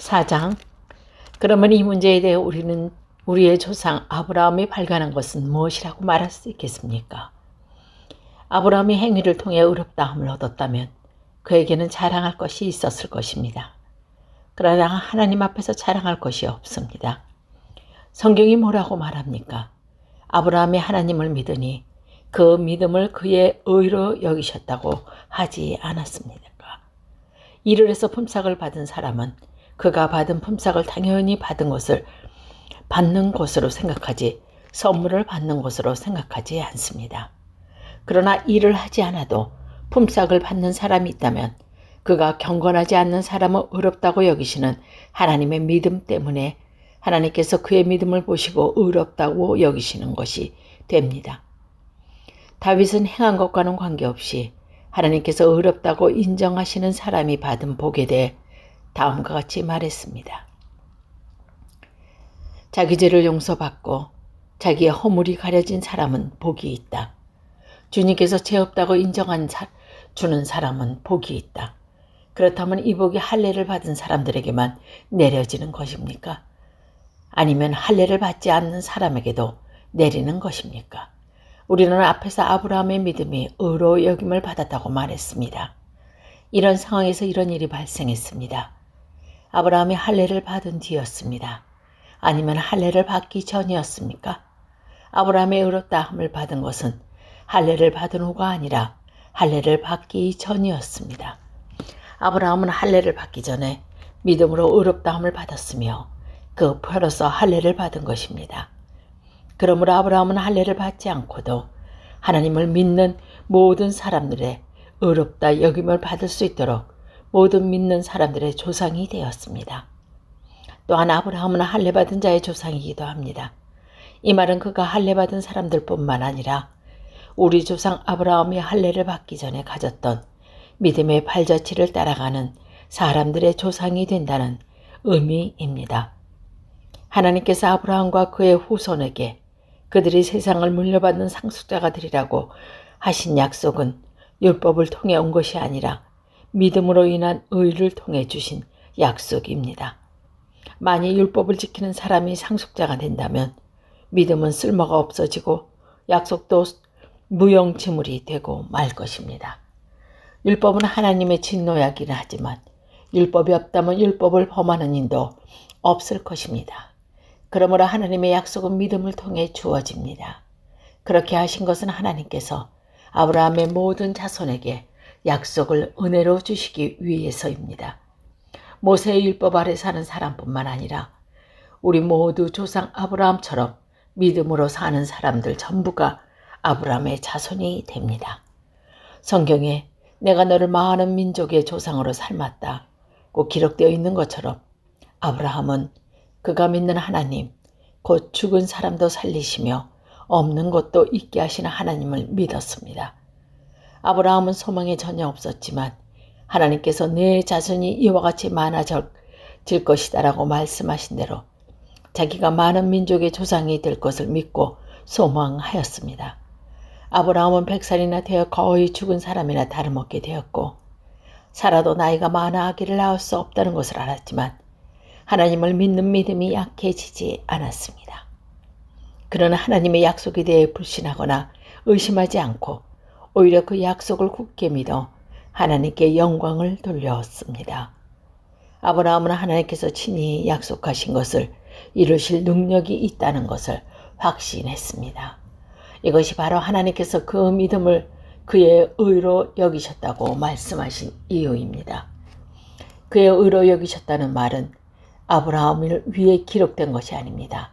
4장. 그러면 이 문제에 대해 우리는 우리의 조상 아브라함이 발견한 것은 무엇이라고 말할 수 있겠습니까? 아브라함이 행위를 통해 의롭다함을 얻었다면 그에게는 자랑할 것이 있었을 것입니다. 그러나 하나님 앞에서 자랑할 것이 없습니다. 성경이 뭐라고 말합니까? 아브라함이 하나님을 믿으니 그 믿음을 그의 의로 여기셨다고 하지 않았습니까? 일을 해서 품삯을 받은 사람은 그가 받은 품삯을 당연히 받는 것으로 생각하지 선물을 받는 것으로 생각하지 않습니다. 그러나 일을 하지 않아도 품삯을 받는 사람이 있다면 그가 경건하지 않는 사람을 의롭다고 여기시는 하나님의 믿음 때문에 하나님께서 그의 믿음을 보시고 의롭다고 여기시는 것이 됩니다. 다윗은 행한 것과는 관계없이 하나님께서 의롭다고 인정하시는 사람이 받은 복에 대해 다음과 같이 말했습니다. 자기 죄를 용서받고 자기의 허물이 가려진 사람은 복이 있다. 주님께서 죄 없다고 주는 사람은 복이 있다. 그렇다면 이 복이 할례를 받은 사람들에게만 내려지는 것입니까? 아니면 할례를 받지 않는 사람에게도 내리는 것입니까? 우리는 앞에서 아브라함의 믿음이 의로 여김을 받았다고 말했습니다. 이런 상황에서 이런 일이 발생했습니다. 아브라함이 할례를 받은 뒤였습니다. 아니면 할례를 받기 전이었습니까? 아브라함의 의롭다함을 받은 것은 할례를 받은 후가 아니라 할례를 받기 전이었습니다. 아브라함은 할례를 받기 전에 믿음으로 의롭다함을 받았으며 그 표로서 할례를 받은 것입니다. 그러므로 아브라함은 할례를 받지 않고도 하나님을 믿는 모든 사람들의 의롭다 여김을 받을 수 있도록 모든 믿는 사람들의 조상이 되었습니다. 또한 아브라함은 할례 받은 자의 조상이기도 합니다. 이 말은 그가 할례 받은 사람들뿐만 아니라 우리 조상 아브라함이 할례를 받기 전에 가졌던 믿음의 발자취를 따라가는 사람들의 조상이 된다는 의미입니다. 하나님께서 아브라함과 그의 후손에게 그들이 세상을 물려받는 상속자가 되리라고 하신 약속은 율법을 통해 온 것이 아니라 믿음으로 인한 의를 통해 주신 약속입니다. 만일 율법을 지키는 사람이 상속자가 된다면 믿음은 쓸모가 없어지고 약속도 무용지물이 되고 말 것입니다. 율법은 하나님의 진노약이긴 하지만 율법이 없다면 율법을 범하는 인도 없을 것입니다. 그러므로 하나님의 약속은 믿음을 통해 주어집니다. 그렇게 하신 것은 하나님께서 아브라함의 모든 자손에게 약속을 은혜로 주시기 위해서입니다. 모세의 율법 아래 사는 사람뿐만 아니라 우리 모두 조상 아브라함처럼 믿음으로 사는 사람들 전부가 아브라함의 자손이 됩니다. 성경에 내가 너를 많은 민족의 조상으로 삶았다고 기록되어 있는 것처럼 아브라함은 그가 믿는 하나님, 곧 죽은 사람도 살리시며 없는 것도 있게 하시는 하나님을 믿었습니다. 아브라함은 소망이 전혀 없었지만 하나님께서 내 자손이 이와 같이 많아질 것이다라고 말씀하신 대로 자기가 많은 민족의 조상이 될 것을 믿고 소망하였습니다. 아브라함은 100살이나 되어 거의 죽은 사람이나 다름없게 되었고 살아도 나이가 많아 아기를 낳을 수 없다는 것을 알았지만 하나님을 믿는 믿음이 약해지지 않았습니다. 그러나 하나님의 약속에 대해 불신하거나 의심하지 않고 오히려 그 약속을 굳게 믿어 하나님께 영광을 돌렸습니다. 아브라함은 하나님께서 친히 약속하신 것을 이루실 능력이 있다는 것을 확신했습니다. 이것이 바로 하나님께서 그 믿음을 그의 의로 여기셨다고 말씀하신 이유입니다. 그의 의로 여기셨다는 말은 아브라함을 위해 기록된 것이 아닙니다.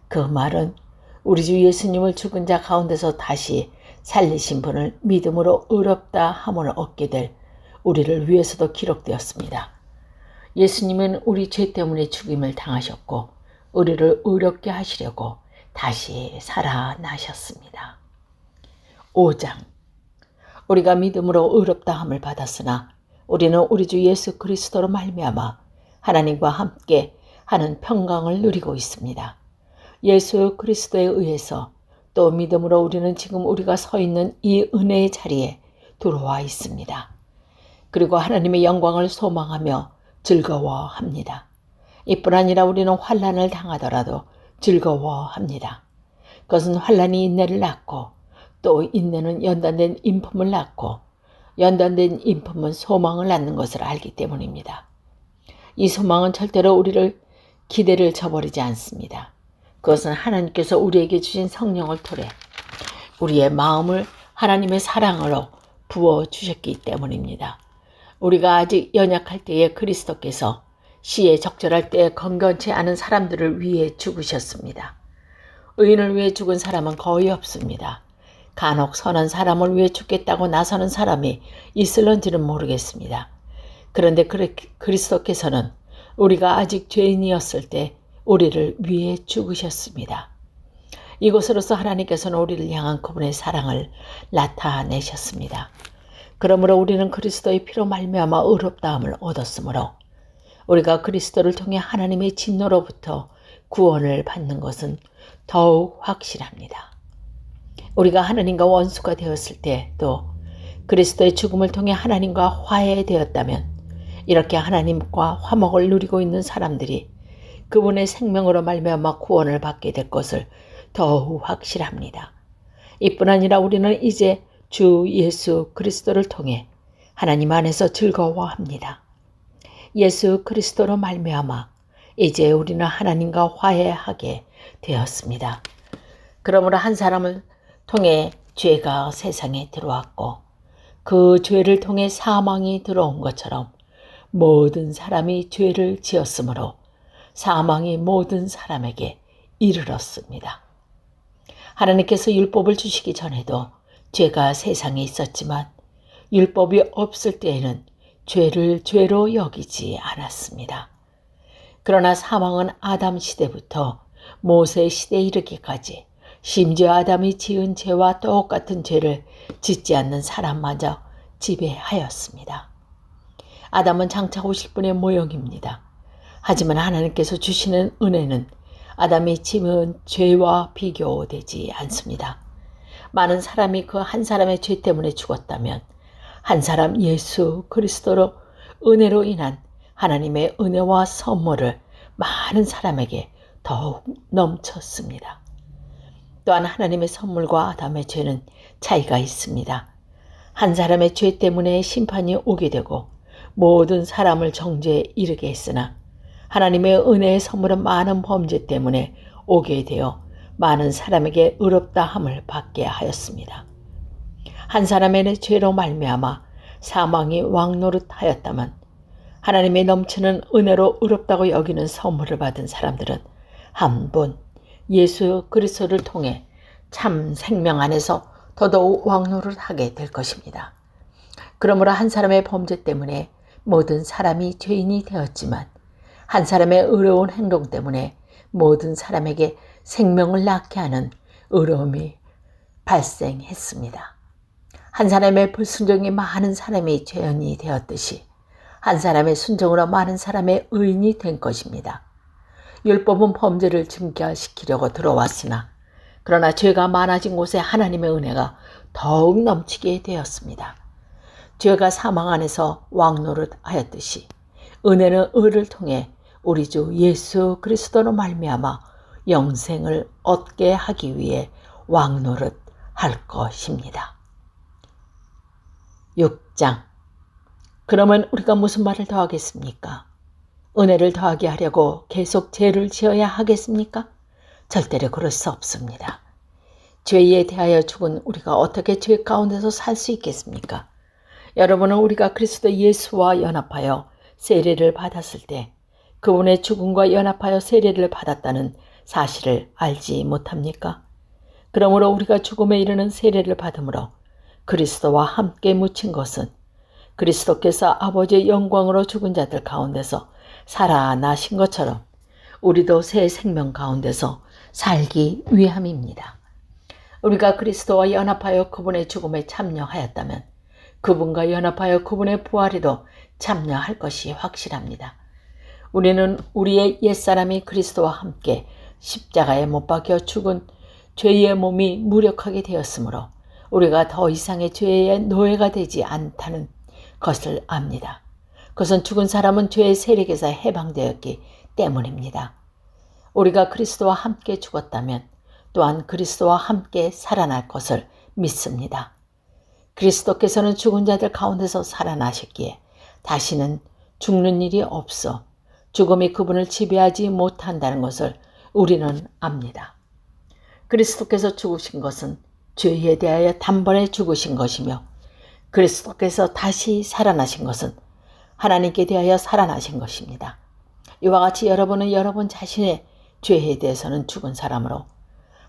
그 말은 우리 주 예수님을 죽은 자 가운데서 다시 살리신 분을 믿음으로 의롭다 함을 얻게 될 우리를 위해서도 기록되었습니다. 예수님은 우리 죄 때문에 죽임을 당하셨고 우리를 의롭게 하시려고 다시 살아나셨습니다. 5장. 우리가 믿음으로 의롭다 함을 받았으나 우리는 우리 주 예수 그리스도로 말미암아 하나님과 함께 하는 평강을 누리고 있습니다. 예수 그리스도에 의해서 또 믿음으로 우리는 지금 우리가 서 있는 이 은혜의 자리에 들어와 있습니다. 그리고 하나님의 영광을 소망하며 즐거워합니다. 이뿐 아니라 우리는 환난을 당하더라도 즐거워합니다. 그것은 환난이 인내를 낳고 또 인내는 연단된 인품을 낳고 연단된 인품은 소망을 낳는 것을 알기 때문입니다. 이 소망은 절대로 우리를 기대를 저버리지 않습니다. 그것은 하나님께서 우리에게 주신 성령을 통해 우리의 마음을 하나님의 사랑으로 부어주셨기 때문입니다. 우리가 아직 연약할 때에 그리스도께서 시에 적절할 때에 건건치 않은 사람들을 위해 죽으셨습니다. 의인을 위해 죽은 사람은 거의 없습니다. 간혹 선한 사람을 위해 죽겠다고 나서는 사람이 있을런지는 모르겠습니다. 그런데 그리스도께서는 우리가 아직 죄인이었을 때 우리를 위해 죽으셨습니다. 이것으로서 하나님께서는 우리를 향한 그분의 사랑을 나타내셨습니다. 그러므로 우리는 그리스도의 피로 말미암아 의롭다함을 얻었으므로 우리가 그리스도를 통해 하나님의 진노로부터 구원을 받는 것은 더욱 확실합니다. 우리가 하나님과 원수가 되었을 때 또 그리스도의 죽음을 통해 하나님과 화해되었다면 이렇게 하나님과 화목을 누리고 있는 사람들이 그분의 생명으로 말미암아 구원을 받게 될 것을 더욱 확실합니다. 이뿐 아니라 우리는 이제 주 예수 그리스도를 통해 하나님 안에서 즐거워합니다. 예수 그리스도로 말미암아 이제 우리는 하나님과 화해하게 되었습니다. 그러므로 한 사람을 통해 죄가 세상에 들어왔고 그 죄를 통해 사망이 들어온 것처럼 모든 사람이 죄를 지었으므로 사망이 모든 사람에게 이르렀습니다. 하나님께서 율법을 주시기 전에도 죄가 세상에 있었지만 율법이 없을 때에는 죄를 죄로 여기지 않았습니다. 그러나 사망은 아담 시대부터 모세 시대에 이르기까지 심지어 아담이 지은 죄와 똑같은 죄를 짓지 않는 사람마저 지배하였습니다. 아담은 장차 오실 분의 모형입니다. 하지만 하나님께서 주시는 은혜는 아담이 지은 죄와 비교되지 않습니다. 많은 사람이 그 한 사람의 죄 때문에 죽었다면 한 사람 예수 그리스도로 은혜로 인한 하나님의 은혜와 선물을 많은 사람에게 더욱 넘쳤습니다. 또한 하나님의 선물과 아담의 죄는 차이가 있습니다. 한 사람의 죄 때문에 심판이 오게 되고 모든 사람을 정죄에 이르게 했으나 하나님의 은혜의 선물은 많은 범죄 때문에 오게 되어 많은 사람에게 의롭다함을 받게 하였습니다. 한 사람의 죄로 말미암아 사망이 왕노릇하였다만 하나님의 넘치는 은혜로 의롭다고 여기는 선물을 받은 사람들은 한 분 예수 그리스도를 통해 참 생명 안에서 더더욱 왕노릇하게 될 것입니다. 그러므로 한 사람의 범죄 때문에 모든 사람이 죄인이 되었지만 한 사람의 의로운 행동 때문에 모든 사람에게 생명을 낳게 하는 의로움이 발생했습니다. 한 사람의 불순종이 많은 사람이 죄인이 되었듯이 한 사람의 순종으로 많은 사람의 의인이 된 것입니다. 율법은 범죄를 증가시키려고 들어왔으나 그러나 죄가 많아진 곳에 하나님의 은혜가 더욱 넘치게 되었습니다. 죄가 사망 안에서 왕노릇하였듯이 은혜는 의를 통해 우리 주 예수 그리스도로 말미암아 영생을 얻게 하기 위해 왕노릇할 것입니다. 6장. 그러면 우리가 무슨 말을 더 하겠습니까? 은혜를 더하게 하려고 계속 죄를 지어야 하겠습니까? 절대로 그럴 수 없습니다. 죄에 대하여 죽은 우리가 어떻게 죄 가운데서 살 수 있겠습니까? 여러분은 우리가 그리스도 예수와 연합하여 세례를 받았을 때 그분의 죽음과 연합하여 세례를 받았다는 사실을 알지 못합니까? 그러므로 우리가 죽음에 이르는 세례를 받음으로 그리스도와 함께 묻힌 것은 그리스도께서 아버지의 영광으로 죽은 자들 가운데서 살아나신 것처럼 우리도 새 생명 가운데서 살기 위함입니다. 우리가 그리스도와 연합하여 그분의 죽음에 참여하였다면 그분과 연합하여 그분의 부활에도 참여할 것이 확실합니다. 우리는 우리의 옛사람이 그리스도와 함께 십자가에 못 박혀 죽은 죄의 몸이 무력하게 되었으므로 우리가 더 이상의 죄의 노예가 되지 않다는 것을 압니다. 그것은 죽은 사람은 죄의 세력에서 해방되었기 때문입니다. 우리가 그리스도와 함께 죽었다면 또한 그리스도와 함께 살아날 것을 믿습니다. 그리스도께서는 죽은 자들 가운데서 살아나셨기에 다시는 죽는 일이 없어 죽음이 그분을 지배하지 못한다는 것을 우리는 압니다. 그리스도께서 죽으신 것은 죄에 대하여 단번에 죽으신 것이며 그리스도께서 다시 살아나신 것은 하나님께 대하여 살아나신 것입니다. 이와 같이 여러분은 여러분 자신의 죄에 대해서는 죽은 사람으로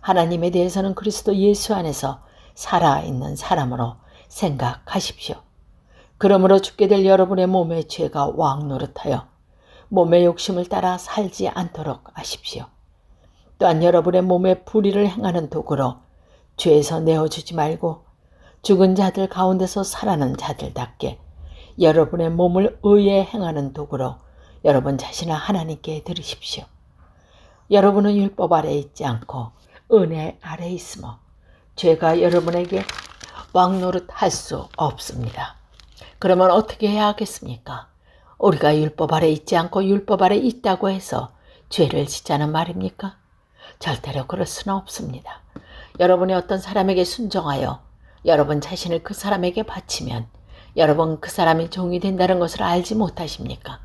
하나님에 대해서는 그리스도 예수 안에서 살아있는 사람으로 생각하십시오. 그러므로 죽게 될 여러분의 몸의 죄가 왕노릇하여 몸의 욕심을 따라 살지 않도록 하십시오. 또한 여러분의 몸에 불의를 행하는 도구로 죄에서 내어주지 말고 죽은 자들 가운데서 살아난 자들답게 여러분의 몸을 의에 행하는 도구로 여러분 자신을 하나님께 드리십시오. 여러분은 율법 아래 있지 않고 은혜 아래 있으며 죄가 여러분에게 왕노릇할 수 없습니다. 그러면 어떻게 해야 하겠습니까? 우리가 율법 아래 있지 않고 율법 아래 있다고 해서 죄를 짓자는 말입니까? 절대로 그럴 수는 없습니다. 여러분이 어떤 사람에게 순종하여 여러분 자신을 그 사람에게 바치면 여러분 그 사람이 종이 된다는 것을 알지 못하십니까?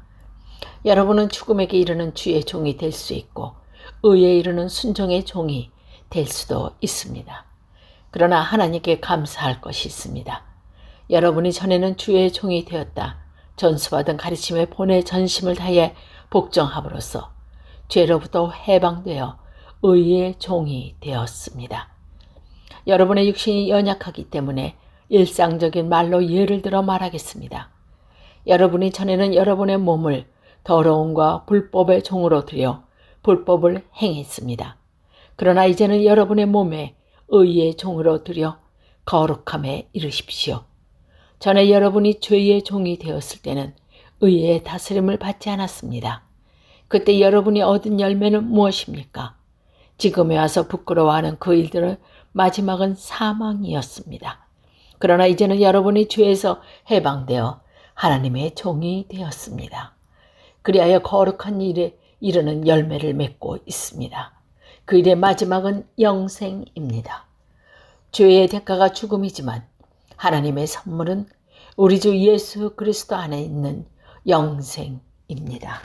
여러분은 죽음에게 이르는 주의 종이 될 수 있고 의에 이르는 순종의 종이 될 수도 있습니다. 그러나 하나님께 감사할 것이 있습니다. 여러분이 전에는 주의 종이 되었다. 전수받은 가르침에 본의 전심을 다해 복종함으로써 죄로부터 해방되어 의의 종이 되었습니다. 여러분의 육신이 연약하기 때문에 일상적인 말로 예를 들어 말하겠습니다. 여러분이 전에는 여러분의 몸을 더러움과 불법의 종으로 들여 불법을 행했습니다. 그러나 이제는 여러분의 몸에 의의 종으로 들여 거룩함에 이르십시오. 전에 여러분이 죄의 종이 되었을 때는 의의 다스림을 받지 않았습니다. 그때 여러분이 얻은 열매는 무엇입니까? 지금에 와서 부끄러워하는 그 일들의 마지막은 사망이었습니다. 그러나 이제는 여러분이 죄에서 해방되어 하나님의 종이 되었습니다. 그리하여 거룩한 일에 이르는 열매를 맺고 있습니다. 그 일의 마지막은 영생입니다. 죄의 대가가 죽음이지만 하나님의 선물은 우리 주 예수 그리스도 안에 있는 영생입니다.